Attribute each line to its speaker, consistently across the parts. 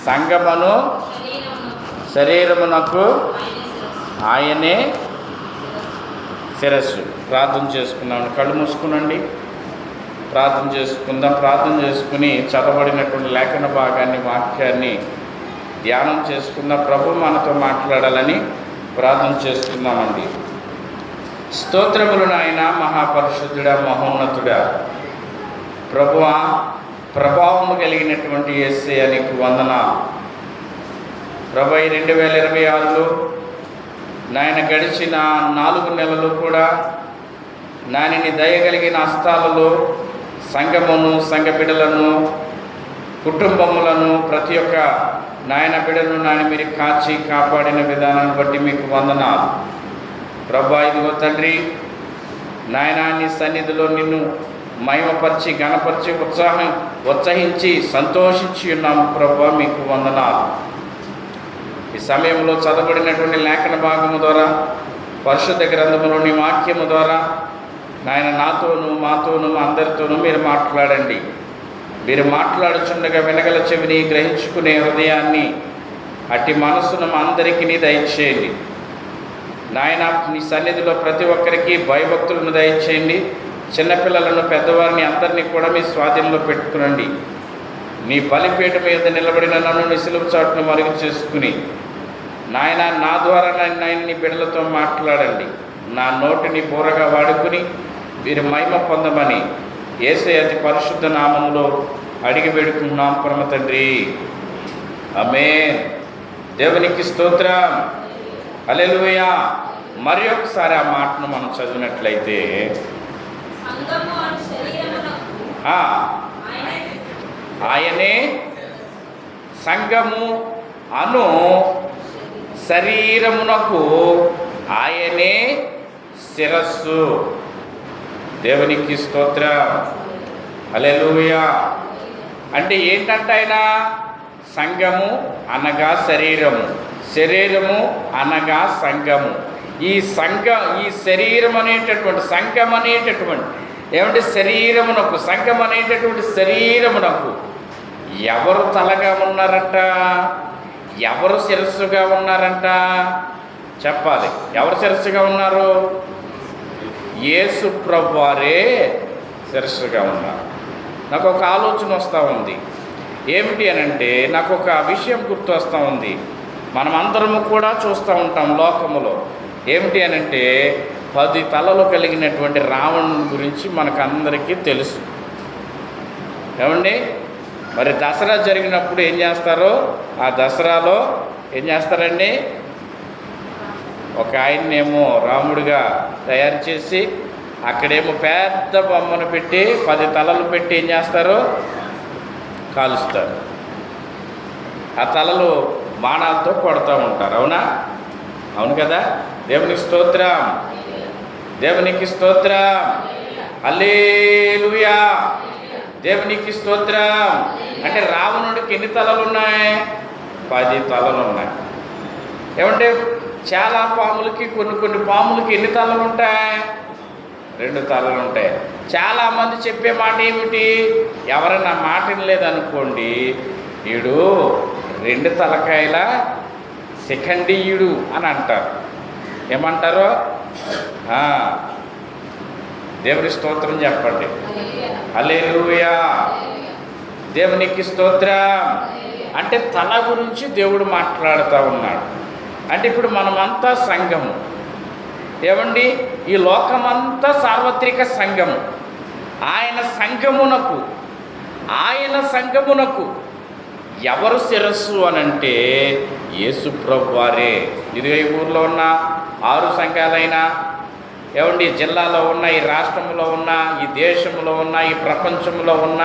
Speaker 1: సంగమును శరీరమునకు ఆయనే శిరస్సు. ప్రార్థన చేసుకున్నాం. కళ్ళు మూసుకునండి, ప్రార్థన చేసుకుందాం. ప్రార్థన చేసుకుని చదవబడినటువంటి లేఖన భాగాన్ని, వాక్యాన్ని ధ్యానం చేసుకుందాం. ప్రభు మనతో మాట్లాడాలని ప్రార్థన చేసుకుందామండి. స్తోత్రములు నాయన, మహాపరిశుద్ధుడా, మహోన్నతుడా, ప్రభువా, ప్రభావము కలిగినటువంటి యేసయ్య నీకు వందనాలు. ప్రభు 2026లో నాయన గడిచిన 4 నెలలు కూడా నాయనని దయగలిగిన హస్తాలలో సంఘమును, సంఘ బిడ్డలను, కుటుంబములను, ప్రతి ఒక్క నాయన బిడ్డలను నాయన మీరు కాచి కాపాడిన విధానాన్ని బట్టి మీకు వందనాలు. ప్రభా, ఇదిగో తండ్రి నాయన నీ సన్నిధిలో నిన్ను మహిమపరిచి, గణపరిచి, ఉత్సహించి సంతోషించి ఉన్నాము. ప్రభా, మీకు వందనాలు. ఈ సమయంలో చదవబడినటువంటి లేఖన భాగము ద్వారా, పరిశుద్ధ గ్రంథములోని వాక్యము ద్వారా నాయన నాతోనూ, మాతోనూ, మా అందరితోనూ మీరు మాట్లాడండి. మీరు మాట్లాడుచుండగా వినగల చెవిని, గ్రహించుకునే హృదయాన్ని, అట్టి మనస్సును మా అందరికీ దయచేయండి. నాయన నీ సన్నిధిలో ప్రతి ఒక్కరికి భయభక్తులను దయచేయండి. చిన్నపిల్లలను, పెద్దవారిని అందరినీ కూడా మీ స్వాధీనంలో పెట్టుకునండి. నీ బలిపీఠ మీద నిలబడిన నన్ను నీ సిలువ చాటును మరుగు చేసుకుని నాయన నా ద్వారా నాయన నీ బిడ్డలతో మాట్లాడండి. నా నోటిని బోరగా వాడుకుని మీరు మహిమ పొందమని యేసయ్య అతి పరిశుద్ధ నామములో అడిగి వేడుకున్నాం పరమ తండ్రి, ఆమేన్. దేవునికి స్తోత్రం, హల్లెలూయా. మరి ఒకసారి ఆ మాటను మనం చదివినట్లయితే, ఆయనే సంఘము అను శరీరమునకు ఆయనే శిరస్సు. దేవునికి స్తోత్రం, హల్లెలూయా. అంటే ఏంటంటే ఆయన సంఘము అనగా శరీరము, శరీరము అనగా సంఘము. ఈ శరీరం అనేటటువంటి, సంఘం అనేటటువంటి ఏమంటే శరీరమునకు, సంఘం అనేటటువంటి శరీరమునకు ఎవరు తలగా ఉన్నారంట? ఎవరు శిరస్సుగా ఉన్నారంట? చెప్పాలి. ఎవరు శిరస్సుగా ఉన్నారు? యేసు ప్రభువారే శిరస్సుగా ఉన్నారు. నాకు ఒక ఆలోచన వస్తూ ఉంది. ఏమిటి అనంటే, నాకు ఒక విషయం గుర్తు వస్తూ ఉంది. మనమందరము కూడా చూస్తూ ఉంటాం లోకములో. ఏమిటి అనంటే, 10 తలలు కలిగినటువంటి రావణుని గురించి మనకు అందరికీ తెలుసు. ఏమండి, మరి దసరా జరిగినప్పుడు ఏం చేస్తారో, ఆ దసరాలో ఏం చేస్తారండి, ఒక ఆయన్నేమో రాముడిగా తయారు చేసి అక్కడేమో పెద్ద బొమ్మను పెట్టి 10 తలలు పెట్టి ఏం చేస్తారు, కాలుస్తారు. ఆ తలలు బాణాలతో కొడుతూ ఉంటారు. అవునా? అవును కదా. దేవునికి స్తోత్రం, దేవునికి స్తోత్రం, హల్లెలూయా. దేవునికి స్తోత్రం. అంటే రావణుడికి ఎన్ని తలలు ఉన్నాయి? 10 తలలు ఉన్నాయి. ఏమంటే చాలా పాములకి, కొన్ని పాములకి ఎన్ని తలలు ఉంటాయి? 2 తలలు ఉంటాయి. చాలామంది చెప్పే మాట ఏమిటి? ఎవరైనా మాట వినలేదనుకోండి, వీడు 2 తలకాయల శిఖండీయుడు అని అంటారు. ఏమంటారు? దేవుని స్తోత్రం చెప్పండి, హల్లెలూయా. దేవునికి స్తోత్రం. అంటే తల గురించి దేవుడు మాట్లాడుతూ ఉన్నాడు. అంటే ఇప్పుడు మనమంతా సంఘము. ఏమండి, ఈ లోకమంతా సార్వత్రిక సంఘము. ఆయన సంఘమునకు ఎవరు శిరస్సు అనంటే యేసు ప్రభువారే. ఇదిగో ఈ ఊర్లో ఉన్న 6 సంఘాలైనా, ఏమండి జిల్లాలో ఉన్న, ఈ రాష్ట్రంలో ఉన్న, ఈ దేశంలో ఉన్న, ఈ ప్రపంచంలో ఉన్న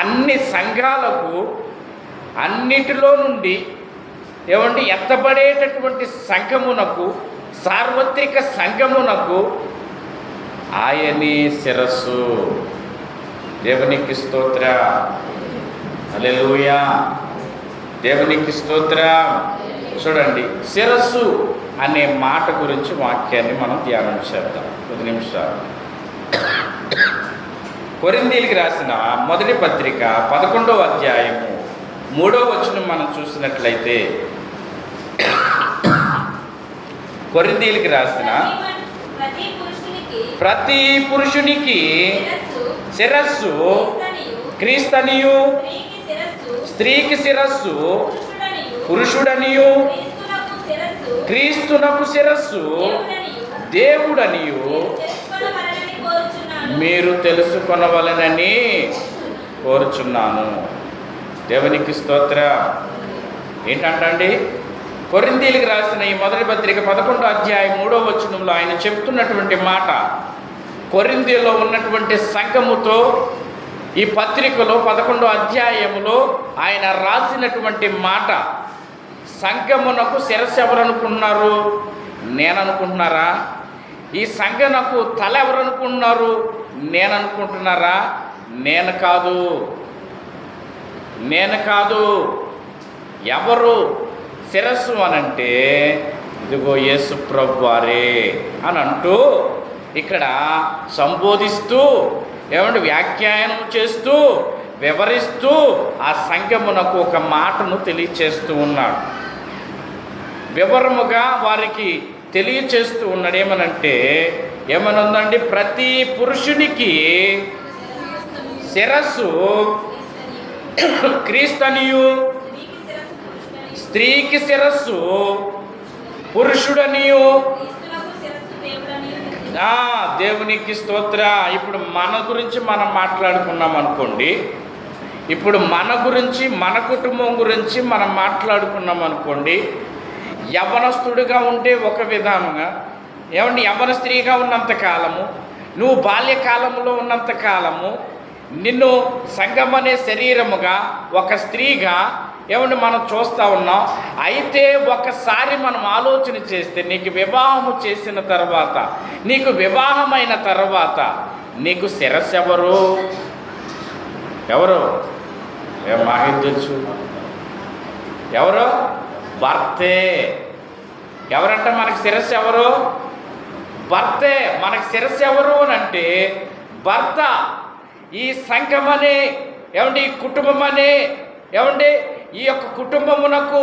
Speaker 1: అన్ని సంఘాలకు, అన్నిటిలో నుండి ఏమండి ఎత్తబడేటటువంటి సంఘమునకు, సార్వత్రిక సంఘమునకు ఆయనే శిరస్సు. దేవునికి స్తోత్రం, హల్లెలూయా. దేవునికి స్తోత్రం. చూడండి, శిరస్సు అనే మాట గురించి వాక్యాన్ని మనం ధ్యానం చేద్దాం 10 నిమిషాలు. కొరింథీయులకు రాసిన మొదటి పత్రిక 11వ అధ్యాయము 3వ వచనం మనం చూసినట్లయితే కొరింథీయులకు రాసిన ప్రతి పురుషునికి శిరస్సు క్రీస్తనియు, స్త్రీకి శిరస్సు పురుషుడనియు, క్రీస్తునకు శిరస్సు దేవుడనియు మీరు తెలుసుకొనవలెనని కోరుచున్నాను. దేవునికి స్తోత్రం. ఏంటంటండి, కొరింథీయులకు రాసిన ఈ మొదటి పత్రిక 11వ అధ్యాయం 3వ వచనంలో ఆయన చెప్తున్నటువంటి మాట, కొరింథీయులో ఉన్నటువంటి సంఘముతో ఈ పత్రికలో 11వ అధ్యాయములో ఆయన రాసినటువంటి మాట, సంఘమునకు శిరస్సు ఎవరనుకుంటున్నారు? నేననుకుంటున్నారా? ఈ సంఘమునకు తల ఎవరనుకుంటున్నారు? నేననుకుంటున్నారా? నేను కాదు. ఎవరు శిరస్సు అనంటే ఇదిగో యేసు ప్రభువారే అని అంటూ ఇక్కడ సంబోధిస్తూ వ్యాఖ్యానం చేస్తూ వివరిస్తూ ఆ సంఘమునకు ఒక మాటను తెలియచేస్తూ ఉన్నాడు. వివరముగా వారికి తెలియచేస్తూ ఉన్నాడు. ఏమనుందండి, ప్రతి పురుషునికి శిరస్సు క్రీస్తనియు, స్త్రీకి శిరస్సు పురుషుడనియు. దేవునికి స్తోత్ర. ఇప్పుడు మన గురించి మనం మాట్లాడుకున్నాం అనుకోండి, ఇప్పుడు మన గురించి మన కుటుంబం గురించి మనం మాట్లాడుకున్నాం అనుకోండి. యవ్వనస్తుడిగా ఉంటే ఒక విధానంగా, యవ్వన స్త్రీగా ఉన్నంత కాలము, నువ్వు బాల్యకాలంలో ఉన్నంత కాలము నిన్ను సంఘం అనే శరీరముగా ఒక స్త్రీగా మనం చూస్తూ ఉన్నాం. అయితే ఒకసారి మనం ఆలోచన చేస్తే నీకు వివాహము చేసిన తర్వాత, నీకు వివాహమైన తర్వాత నీకు శిరస్సు ఎవరు మాకు తెలుసు. ఎవరు? భర్తే. ఎవరంటే మనకి శిరస్సు ఎవరు? భర్తే. మనకి శిరస్సు ఎవరు అని అంటే భర్త. ఈ సంఘమనే ఈ కుటుంబమనే ఈ యొక్క కుటుంబమునకు,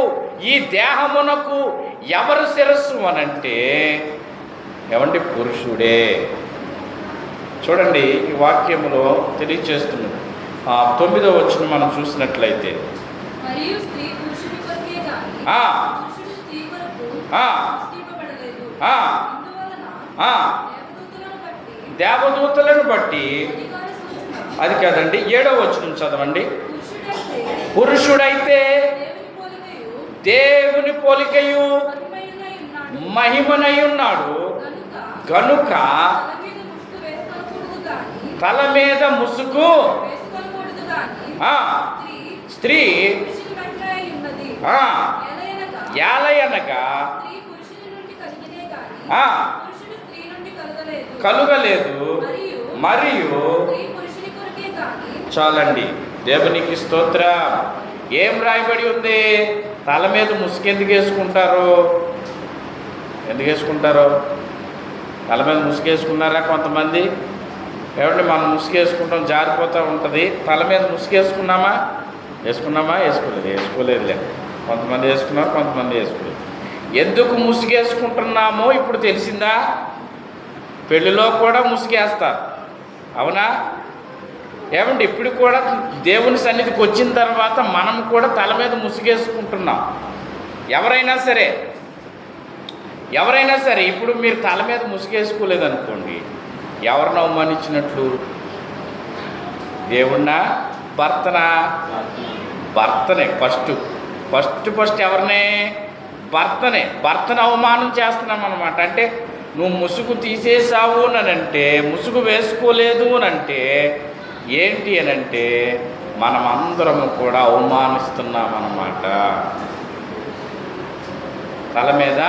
Speaker 1: ఈ దేహమునకు ఎవరు శిరస్సు అనంటే పురుషుడే. చూడండి, ఈ వాక్యములో తెలియచేస్తున్నాడు. 9వ వచనం మనం చూసినట్లయితే, దేవదూతలను బట్టి అది కాదండి, 7వ వచనం చదవండి. పురుషుడైతే దేవుని పోలికయు మహిమనై ఉన్నాడు గనుక తల మీద ముసుగు స్త్రీ ఏలయనగా కలుగలేదు. మరియు చాలండి. దేవునికి స్తోత్ర. ఏం రాయబడి ఉంది? తల మీద ముసుగు ఎందుకు వేసుకుంటారు? తల మీద ముసుగు వేసుకున్నారా కొంతమంది? మనం ముసుగు వేసుకుంటాం, జారిపోతూ ఉంటుంది. తల మీద ముసుగు వేసుకున్నామా? వేసుకోలేదులే. కొంతమంది వేసుకున్నారు, కొంతమంది వేసుకోలేదు. ఎందుకు ముసుగు వేసుకుంటున్నామో ఇప్పుడు తెలిసిందా? పెళ్ళిలో కూడా ముసుగేస్తారు, అవునా? ఇప్పుడు కూడా దేవుని సన్నిధికి వచ్చిన తర్వాత మనం కూడా తల మీద ముసుగేసుకుంటున్నాం. ఎవరైనా సరే ఇప్పుడు మీరు తల మీద ముసుగేసుకోలేదనుకోండి, ఎవరిని అవమానించినట్లు? దేవుణ్ణా? భర్తనే. ఫస్ట్ ఎవరినే? భర్తను అవమానం చేస్తున్నాం అన్నమాట. అంటే నువ్వు ముసుగు తీసేసావు అనంటే, ముసుగు వేసుకోలేదు అనంటే ఏంటి అనంటే మనమందరము కూడా అవమానిస్తున్నామన్నమాట. తల మీద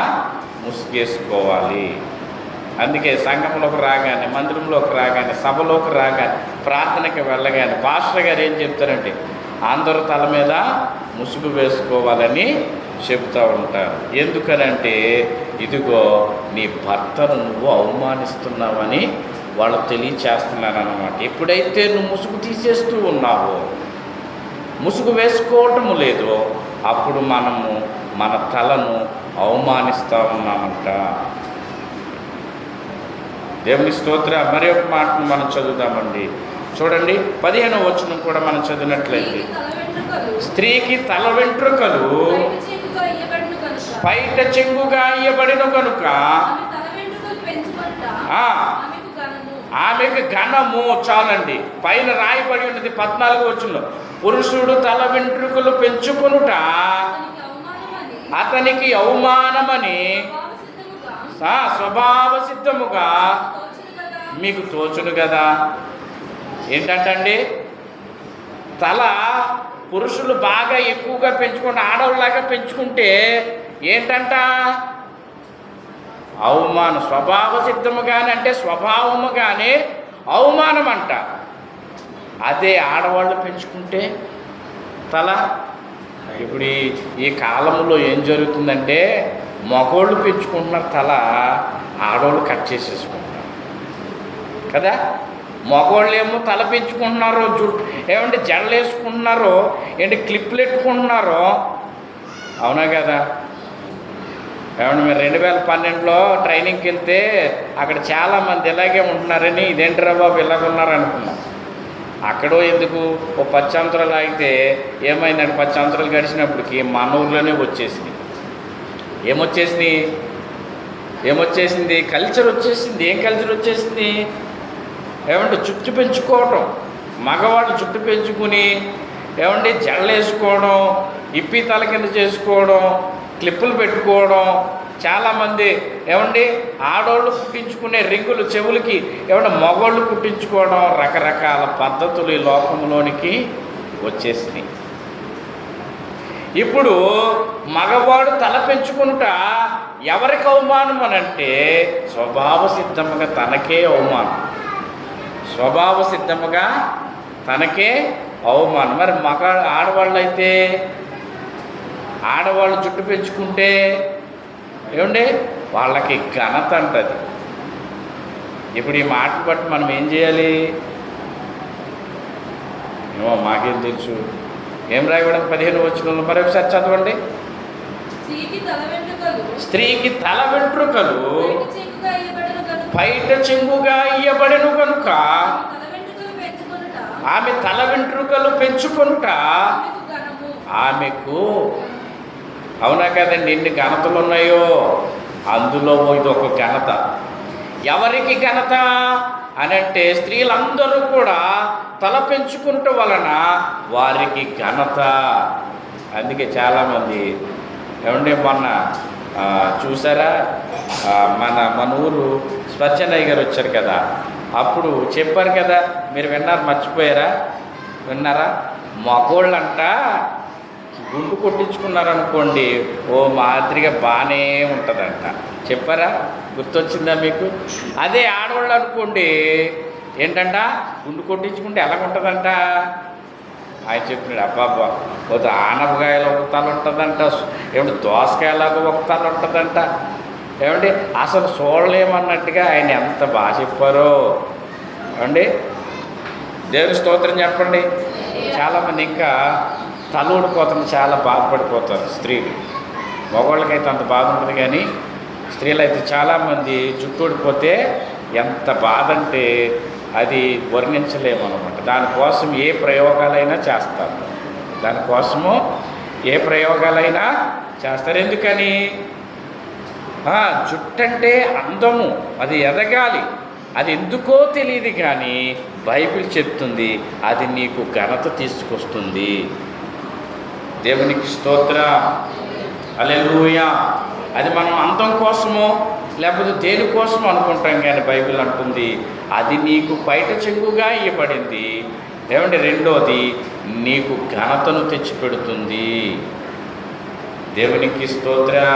Speaker 1: ముసుగేసుకోవాలి. అందుకే సంఘంలోకి రాగానే, మందిరంలోకి రాగానే, సభలోకి రాగానే, ప్రార్థనకి వెళ్ళగానే పాస్టర్ గారు ఏం చెప్తారంటే అందరూ తల మీద ముసుగు వేసుకోవాలని చెబుతూ ఉంటారు. ఎందుకనంటే ఇదిగో నీ భర్తను నువ్వు అవమానిస్తున్నావని వాళ్ళు తెలియచేస్తున్నారన్నమాట. ఎప్పుడైతే నువ్వు ముసుగు తీసేస్తూ ఉన్నావో, ముసుగు వేసుకోవటము లేదో అప్పుడు మనము మన తలను అవమానిస్తూ ఉన్నామంట. దేవుని స్తోత్ర. మరి ఒక మాటను మనం చదువుదామండి. చూడండి 15వ వచనం కూడా మనం చదివినట్లయితే, స్త్రీకి తల వెంట్రుకలు పైట చెంగుగా ఇయ్యబడిన కనుక ఆమెకు ఘనము. చాలండి, పైన రాయబడి ఉన్నది 14వ వచనంలో, పురుషుడు తల వెంట్రుకలు పెంచుకొనుట అతనికి అవమానమని స్వభావ సిద్ధముగా మీకు తోచును కదా. ఏంటంటే తల పురుషులు బాగా ఎక్కువగా పెంచుకుంటే, ఆడవాళ్ళలాగా పెంచుకుంటే ఏంటంట? అవమానం. స్వభావ సిద్ధముగానే అంటే స్వభావముగానే అవమానం అంట. అదే ఆడవాళ్ళు పెంచుకుంటే తల, ఇప్పుడు ఈ కాలంలో ఏం జరుగుతుందంటే మగోళ్ళు పెంచుకుంటున్నారు తల, ఆడవాళ్ళు కట్ చేసేసుకుంటున్నారు కదా. మగవాళ్ళు ఏమో తల పెంచుకుంటున్నారు, ఏమంటే జడలు వేసుకుంటున్నారు, ఏంటి క్లిప్లు పెట్టుకుంటున్నారు. అవునా కదా? ఏమంటే మీరు 2012లో ట్రైనింగ్కి వెళ్తే అక్కడ చాలామంది ఇలాగే ఉంటున్నారని, ఇదేంటిరా బాబు ఇలాగ ఉన్నారు అనుకున్నాం. అక్కడో ఎందుకు ఓ 10 సంవత్సరాలు ఆగితే ఏమైందంటే 10 సంవత్సరాలు గడిచినప్పటికి మన ఊర్లోనే వచ్చేసింది. ఏమొచ్చేసింది? కల్చర్ వచ్చేసింది. ఏం కల్చర్ వచ్చేసింది? ఏమంటే జుట్టు పెంచుకోవడం, మగవాళ్ళు జుట్టు పెంచుకుని ఏమంటే జడలు వేసుకోవడం, ఇప్పి తల కింద చేసుకోవడం, క్లిప్పులు పెట్టుకోవడం. చాలామంది ఏమండి ఆడవాళ్ళు కుట్టించుకునే రింగులు చెవులకి ఏమంటే మగవాళ్ళు కుట్టించుకోవడం, రకరకాల పద్ధతులు ఈ లోకంలోనికి వచ్చేసినాయి. ఇప్పుడు మగవాడు తల పెంచుకుంట ఎవరికి అవమానం అనంటే స్వభావ సిద్ధముగా తనకే అవమానం. స్వభావ సిద్ధముగా తనకే అవమానం. మరి ఆడవాళ్ళు అయితే, ఆడవాళ్ళు జుట్టు పెంచుకుంటే ఏమండి వాళ్ళకి ఘనత అంటది. ఇప్పుడు ఈ మాటను బట్టి మనం ఏం చేయాలి? ఏమో మాకేం తెలుసు. ఏం రాయబడింది 15వ వచనంలో? మరొకసారి చదవండి. స్త్రీకి తల వెంట్రుకలు పైట చెంగుగా ఇయ్యబడెను కనుక ఆమె తల వెంట్రుకలు పెంచుకొనుట ఆమెకు. అవునా కదండి? ఎన్ని ఘనతలు ఉన్నాయో అందులో ఇది ఒక ఘనత. ఎవరికి ఘనత అనంటే స్త్రీలందరూ కూడా తల పెంచుకుంట వలన వారికి ఘనత. అందుకే చాలామంది ఏమంటే మొన్న చూసారా, మన ఊరు స్వచ్ఛనయ్య గారు వచ్చారు కదా, అప్పుడు చెప్పారు కదా, మీరు విన్నారు, మర్చిపోయారా? విన్నారా? మగోళ్ళంట గుండు కొట్టించుకున్నారనుకోండి ఓ మాదిరిగా బాగానే ఉంటుందంట. చెప్పారా? గుర్తొచ్చిందా మీకు? అదే ఆడవాళ్ళు అనుకోండి ఏంటంట, గుండు కొట్టించుకుంటే ఎలాగుంటుందంట? ఆయన చెప్పినాడు, అబ్బాబ్బా ఒక ఆనపకాయలు ఒక తల ఉంటుందంట, ఏమిటి దోసకాయలాగా ఒక తల ఉంటుందంట. ఏమండి అసలు చూడలేమన్నట్టుగా ఆయన ఎంత బాగా చెప్పారో. ఏమండి దేవుని స్తోత్రం చెప్పండి. చాలామంది ఇంకా తల ఊడిపోతుంది, చాలా బాధపడిపోతారు స్త్రీలు. మగవాళ్ళకైతే అంత బాధ ఉంటుంది, కానీ స్త్రీలు అయితే చాలామంది జుట్టు ఊడిపోతే ఎంత బాధ అంటే అది వర్ణించలేమన్నమాట. దానికోసం ఏ ప్రయోగాలైనా చేస్తారు, దానికోసము ఏ ప్రయోగాలైనా చేస్తారు. ఎందుకని? జుట్టు అంటే అందము, అది ఎదగాలి. అది ఎందుకో తెలియదు, కానీ బైబిల్ చెప్తుంది అది నీకు ఘనత తీసుకొస్తుంది. దేవునికి స్తోత్రం, హల్లెలూయా. అది మనం అందం కోసమో లేకపోతే దేనికోసం అనుకుంటాం, కానీ బైబిల్ అంటుంది అది నీకు బయట చెంగుగా ఇవ్వబడింది. ఏమంటే రెండోది నీకు ఘనతను తెచ్చిపెడుతుంది. దేవునికి స్తోత్రం,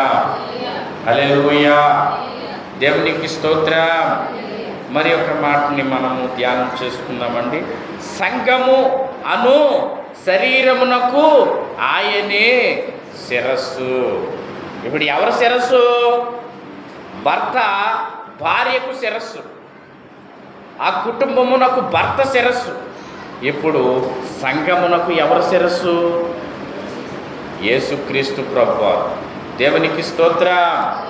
Speaker 1: హల్లెలూయా. దేవునికి స్తోత్రం. మరి ఒక మాటని మనము ధ్యానం చేసుకుందామండి. సంఘము అను శరీరమునకు ఆయనే శిరస్సు. ఇప్పుడు ఎవరు శిరస్సు? భర్త భార్యకు శిరస్సు, ఆ కుటుంబమునకు భర్త శిరస్సు. ఇప్పుడు సంఘమునకు ఎవరు శిరస్సు? యేసుక్రీస్తు ప్రభువారు. దేవునికి స్తోత్రం.